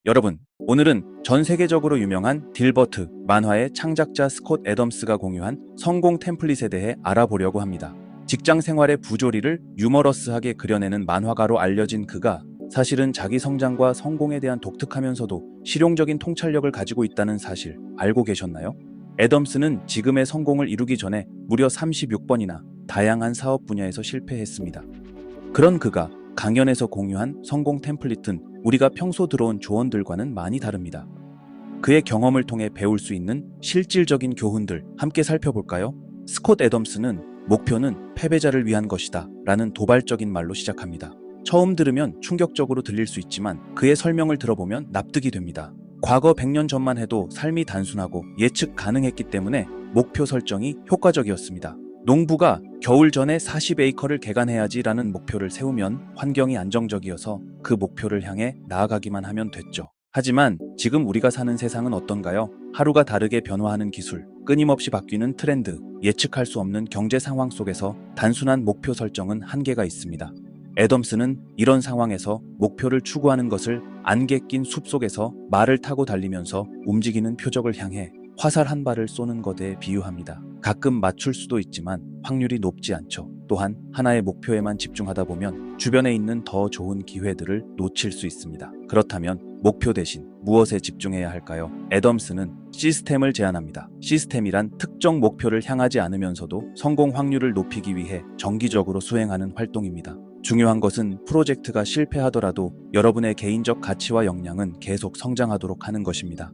여러분, 오늘은 전 세계적으로 유명한 딜버트 만화의 창작자 스콧 애덤스가 공유한 성공 템플릿에 대해 알아보려고 합니다. 직장 생활의 부조리를 유머러스하게 그려내는 만화가로 알려진 그가 사실은 자기 성장과 성공에 대한 독특하면서도 실용적인 통찰력을 가지고 있다는 사실 알고 계셨나요? 애덤스는 지금의 성공을 이루기 전에 무려 36번이나 다양한 사업 분야에서 실패했습니다. 그런 그가 강연에서 공유한 성공 템플릿은 우리가 평소 들어온 조언들과는 많이 다릅니다. 그의 경험을 통해 배울 수 있는 실질적인 교훈들 함께 살펴볼까요? 스콧 애덤스는 목표는 패배자를 위한 것이다 라는 도발적인 말로 시작합니다. 처음 들으면 충격적으로 들릴 수 있지만 그의 설명을 들어보면 납득이 됩니다. 과거 100년 전만 해도 삶이 단순하고 예측 가능했기 때문에 목표 설정이 효과적이었습니다. 농부가 겨울 전에 40에이커를 개간해야지 라는 목표를 세우면 환경이 안정적이어서 그 목표를 향해 나아가기만 하면 됐죠. 하지만 지금 우리가 사는 세상은 어떤가요? 하루가 다르게 변화하는 기술, 끊임없이 바뀌는 트렌드, 예측할 수 없는 경제 상황 속에서 단순한 목표 설정은 한계가 있습니다. 애덤스는 이런 상황에서 목표를 추구하는 것을 안개 낀 숲속에서 말을 타고 달리면서 움직이는 표적을 향해 화살 한 발을 쏘는 것에 비유합니다. 가끔 맞출 수도 있지만 확률이 높지 않죠. 또한 하나의 목표에만 집중하다 보면 주변에 있는 더 좋은 기회들을 놓칠 수 있습니다. 그렇다면 목표 대신 무엇에 집중해야 할까요? 애덤스는 시스템을 제안합니다. 시스템이란 특정 목표를 향하지 않으면서도 성공 확률을 높이기 위해 정기적으로 수행하는 활동입니다. 중요한 것은 프로젝트가 실패하더라도 여러분의 개인적 가치와 역량은 계속 성장하도록 하는 것입니다.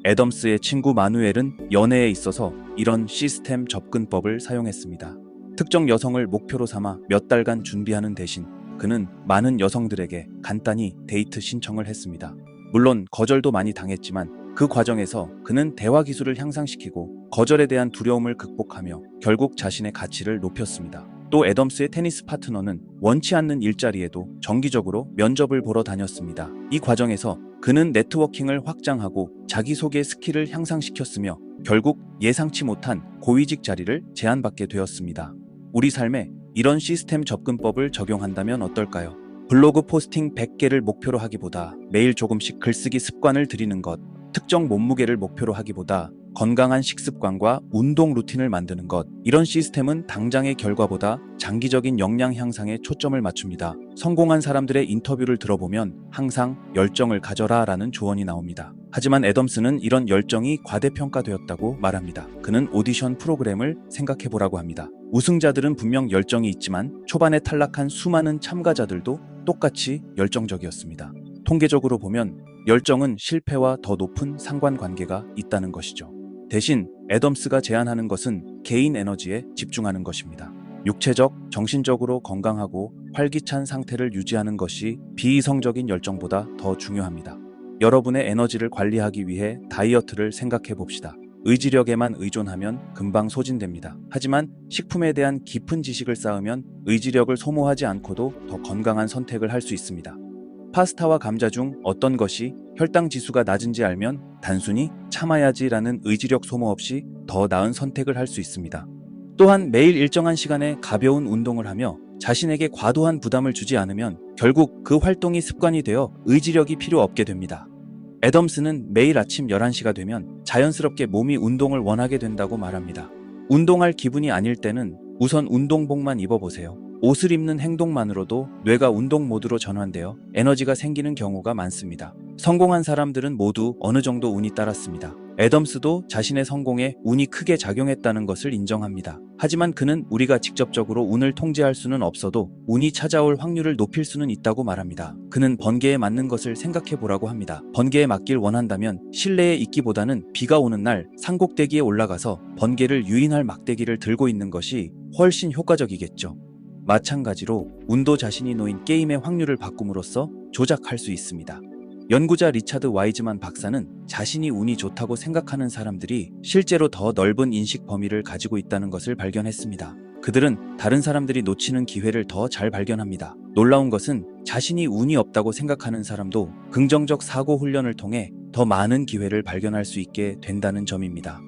애덤스의 친구 마누엘은 연애에 있어서 이런 시스템 접근법을 사용했습니다. 특정 여성을 목표로 삼아 몇 달간 준비하는 대신 그는 많은 여성들에게 간단히 데이트 신청을 했습니다. 물론 거절도 많이 당했지만 그 과정에서 그는 대화 기술을 향상시키고 거절에 대한 두려움을 극복하며 결국 자신의 가치를 높였습니다. 또 애덤스의 테니스 파트너는 원치 않는 일자리에도 정기적으로 면접을 보러 다녔습니다. 이 과정에서 그는 네트워킹을 확장하고 자기소개 스킬을 향상시켰으며 결국 예상치 못한 고위직 자리를 제안받게 되었습니다. 우리 삶에 이런 시스템 접근법을 적용한다면 어떨까요? 블로그 포스팅 100개를 목표로 하기보다 매일 조금씩 글쓰기 습관을 들이는 것, 특정 몸무게를 목표로 하기보다 건강한 식습관과 운동 루틴을 만드는 것, 이런 시스템은 당장의 결과보다 장기적인 역량 향상에 초점을 맞춥니다. 성공한 사람들의 인터뷰를 들어보면 항상 열정을 가져라 라는 조언이 나옵니다. 하지만 애덤스는 이런 열정이 과대평가되었다고 말합니다. 그는 오디션 프로그램을 생각해보라고 합니다. 우승자들은 분명 열정이 있지만 초반에 탈락한 수많은 참가자들도 똑같이 열정적이었습니다. 통계적으로 보면 열정은 실패와 더 높은 상관관계가 있다는 것이죠. 대신 애덤스가 제안하는 것은 개인 에너지에 집중하는 것입니다. 육체적, 정신적으로 건강하고 활기찬 상태를 유지하는 것이 비이성적인 열정보다 더 중요합니다. 여러분의 에너지를 관리하기 위해 다이어트를 생각해 봅시다. 의지력에만 의존하면 금방 소진됩니다. 하지만 식품에 대한 깊은 지식을 쌓으면 의지력을 소모하지 않고도 더 건강한 선택을 할 수 있습니다. 파스타와 감자 중 어떤 것이 혈당 지수가 낮은지 알면 단순히 참아야지라는 의지력 소모 없이 더 나은 선택을 할 수 있습니다. 또한 매일 일정한 시간에 가벼운 운동을 하며 자신에게 과도한 부담을 주지 않으면 결국 그 활동이 습관이 되어 의지력이 필요 없게 됩니다. 애덤스는 매일 아침 11시가 되면 자연스럽게 몸이 운동을 원하게 된다고 말합니다. 운동할 기분이 아닐 때는 우선 운동복만 입어보세요. 옷을 입는 행동만으로도 뇌가 운동 모드로 전환되어 에너지가 생기는 경우가 많습니다. 성공한 사람들은 모두 어느 정도 운이 따랐습니다. 애덤스도 자신의 성공에 운이 크게 작용했다는 것을 인정합니다. 하지만 그는 우리가 직접적으로 운을 통제할 수는 없어도 운이 찾아올 확률을 높일 수는 있다고 말합니다. 그는 번개에 맞는 것을 생각해 보라고 합니다. 번개에 맞길 원한다면 실내에 있기보다는 비가 오는 날 산꼭대기에 올라가서 번개를 유인할 막대기를 들고 있는 것이 훨씬 효과적이겠죠. 마찬가지로 운도 자신이 놓인 게임의 확률을 바꿈으로써 조작할 수 있습니다. 연구자 리차드 와이즈만 박사는 자신이 운이 좋다고 생각하는 사람들이 실제로 더 넓은 인식 범위를 가지고 있다는 것을 발견했습니다. 그들은 다른 사람들이 놓치는 기회를 더 잘 발견합니다. 놀라운 것은 자신이 운이 없다고 생각하는 사람도 긍정적 사고 훈련을 통해 더 많은 기회를 발견할 수 있게 된다는 점입니다.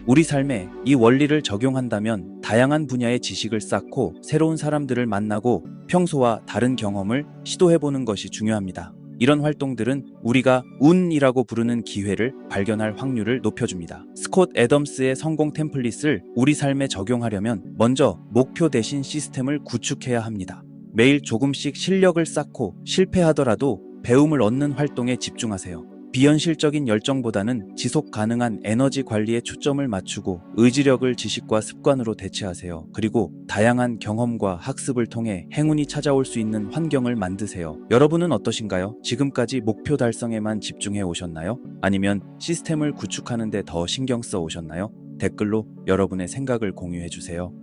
우리 삶에 이 원리를 적용한다면 다양한 분야의 지식을 쌓고 새로운 사람들을 만나고 평소와 다른 경험을 시도해보는 것이 중요합니다. 이런 활동들은 우리가 운이라고 부르는 기회를 발견할 확률을 높여줍니다. 스콧 애덤스의 성공 템플릿을 우리 삶에 적용하려면 먼저 목표 대신 시스템을 구축해야 합니다. 매일 조금씩 실력을 쌓고 실패하더라도 배움을 얻는 활동에 집중하세요. 비현실적인 열정보다는 지속 가능한 에너지 관리에 초점을 맞추고 의지력을 지식과 습관으로 대체하세요. 그리고 다양한 경험과 학습을 통해 행운이 찾아올 수 있는 환경을 만드세요. 여러분은 어떠신가요? 지금까지 목표 달성에만 집중해 오셨나요? 아니면 시스템을 구축하는 데 더 신경 써 오셨나요? 댓글로 여러분의 생각을 공유해 주세요.